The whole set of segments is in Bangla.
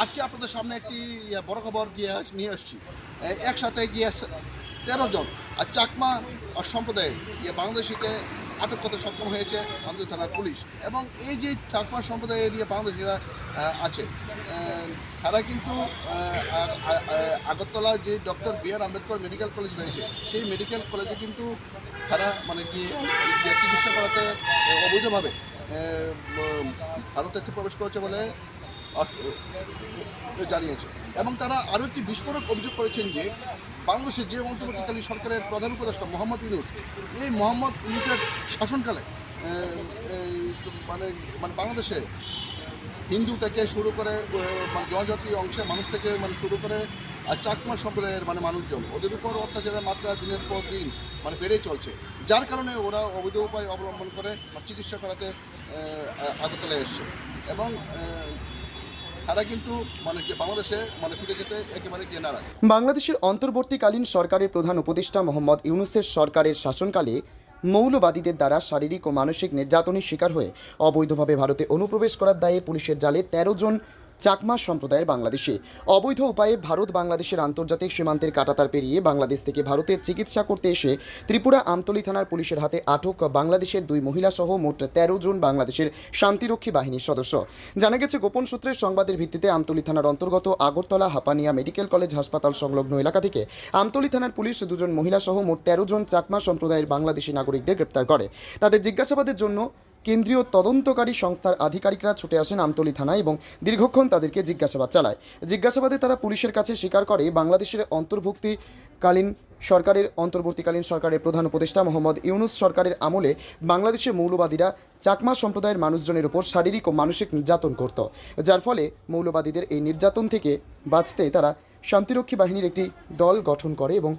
আজকে আপনাদের সামনে একটি বড় খবর নিয়ে আসছি। একসাথে গিয়ে 13 জন আর চাকমা সম্প্রদায়ের বাংলাদেশিকে আটক করতে সক্ষম হয়েছে আমতলী থানার পুলিশ। এবং এই যে চাকমা সম্প্রদায়ের বাংলাদেশিরা আছে, তারা কিন্তু আগরতলা যে doctor B.R.. Ambedkar medical college রয়েছে, সেই মেডিকেল কলেজে কিন্তু তারা চিকিৎসা করাতে অবৈধভাবে ভারতে প্রবেশ করেছে বলে জানিয়েছে। এবং তারা আরও একটি বিস্ফোরক অভিযোগ করেছেন যে বাংলাদেশের যে অন্তর্বর্তীকালীন সরকারের প্রধান উপদেষ্টা মোহাম্মদ ইউনূস, এই মোহাম্মদ ইউনূসের শাসনকালে মানে বাংলাদেশে হিন্দু থেকে শুরু করে জনজাতি অংশের মানুষ থেকে শুরু করে আর চাকমা সম্প্রদায়ের মানুষজন, ওদের উপর অত্যাচারের মাত্রা দিনের পর দিন বেড়েই চলছে, যার কারণে ওরা অবৈধ উপায় অবলম্বন করে চিকিৎসা করাতে আগরতলায় এসছে। এবং তারা কিন্তু বাংলাদেশে ফিরে যেতে একেবারে গিয়ে নারাজ। বাংলাদেশের অন্তর্বর্তীকালীন সরকারের প্রধান উপদেষ্টা মোহাম্মদ ইউনূসের সরকারের শাসনকালে মৌলবাদীদের দ্বারা শারীরিক ও মানসিক নির্যাতনের শিকার হয়ে অবৈধভাবে ভারতে অনুপ্রবেশ করার দায়ে পুলিশের জালে 13 জন চাকমা সম্প্রদায়ের বাংলাদেশি অবৈধ উপায়ে ভারত বাংলাদেশের আন্তর্জাতিক সীমান্তের কাঁটাতার পেরিয়ে বাংলাদেশ থেকে ভারতের চিকিৎসা করতে এসে ত্রিপুরা আমতলী থানার পুলিশের হাতে আটক বাংলাদেশের 2 মহিলা সহ মোট 13 জন বাংলাদেশের শান্তিরক্ষী বাহিনীর সদস্য। জানা গেছে, গোপন সূত্রের সংবাদের ভিত্তিতে আমতলী থানার অন্তর্গত আগরতলা হাপানিয়া মেডিকেল কলেজ হাসপাতাল সংলগ্ন এলাকা থেকে আমতলী থানার পুলিশ 2 জন মহিলা সহ মোট 13 জন চাকমা সম্প্রদায়ের বাংলাদেশি নাগরিকদের গ্রেপ্তার করে। তাদের জিজ্ঞাসাবাদের জন্য কেন্দ্রীয় তদন্তকারী সংস্থার আধিকারিকরা ছুটে আসেন আমতলী থানায় এবং দীর্ঘক্ষণ তাদেরকে জিজ্ঞাসাবাদ চালায়। জিজ্ঞাসাবাদে তারা পুলিশের কাছে স্বীকার করে বাংলাদেশের অন্তর্বর্তীকালীন সরকারের প্রধান উপদেষ্টা মোহাম্মদ ইউনূস সরকারের আমলে বাংলাদেশের মৌলবাদীরা চাকমা সম্প্রদায়ের মানুষজনের উপর শারীরিক ও মানসিক নির্যাতন করত, যার ফলে মৌলবাদীদের এই নির্যাতন থেকে বাঁচতে তারা শান্তিরক্ষী বাহিনীর একটি দল গঠন করে এবং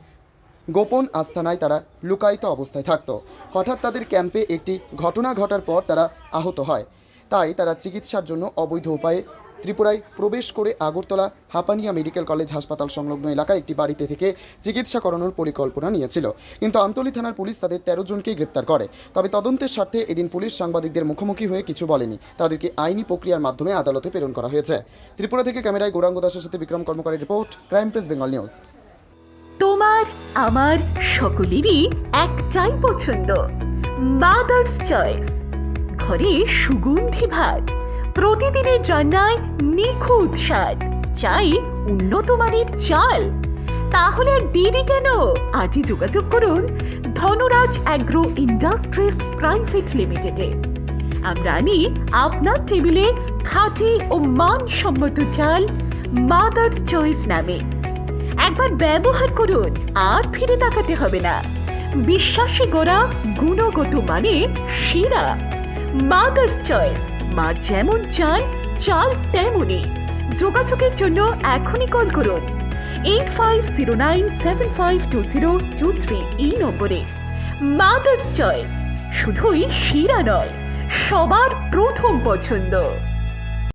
গোপন আস্তানায় তারা লুকায়িত অবস্থায় থাকত। হঠাৎ তাদের ক্যাম্পে একটি ঘটনা ঘটার পর তারা আহত হয়, তাই তারা চিকিৎসার জন্য অবৈধ উপায়ে ত্রিপুরায় প্রবেশ করে আগরতলা হাপানিয়া মেডিকেল কলেজ হাসপাতাল সংলগ্ন এলাকায় একটি বাড়িতে থেকে চিকিৎসা করানোর পরিকল্পনা নিয়েছিল। কিন্তু আমতলী থানার পুলিশ তাদের 13 জনকেই গ্রেপ্তার করে। তবে তদন্তের স্বার্থে এদিন পুলিশ সাংবাদিকদের মুখোমুখি হয়ে কিছু বলেনি, তাদেরকে আইনি প্রক্রিয়ার মাধ্যমে আদালতে প্রেরণ করা হয়েছে। ত্রিপুরা থেকে ক্যামেরায় গৌরাঙ্গ দাসের সাথে বিক্রম কর্মকারের report, crime press Bengal news. তোমার আমার সকলেরই একটাই পছন্দ, মাদার্স চয়েস। ঘরে সুগন্ধি ভাত, প্রতিদিনের রান্নায় নিখুঁত স্বাদ, চাই উন্নত মানের চাল। তাহলে আর দেরি কেন? আজই যোগাযোগ করুন ধনরাজ অ্যাগ্রো ইন্ডাস্ট্রিজ প্রাইভেট লিমিটেডে। আমরা আনি আপনার টেবিলে খাঁটি ও মানসম্মত চাল মাদার্স চয়েস নামে। একবার ব্যবহার করুন, আর ফিরে তাকাতে হবে না। বিশ্বাসে গড়া গুণগত মানে সেরা মাদার্স চয়েস। মা যেমন চান, চাল তেমনই। যোগাযোগের জন্য এখনই কল করুন 8509752023 এই নম্বরে। মাদার্স চয়েস শুধুই সেরা নয়, সবার প্রথম পছন্দ।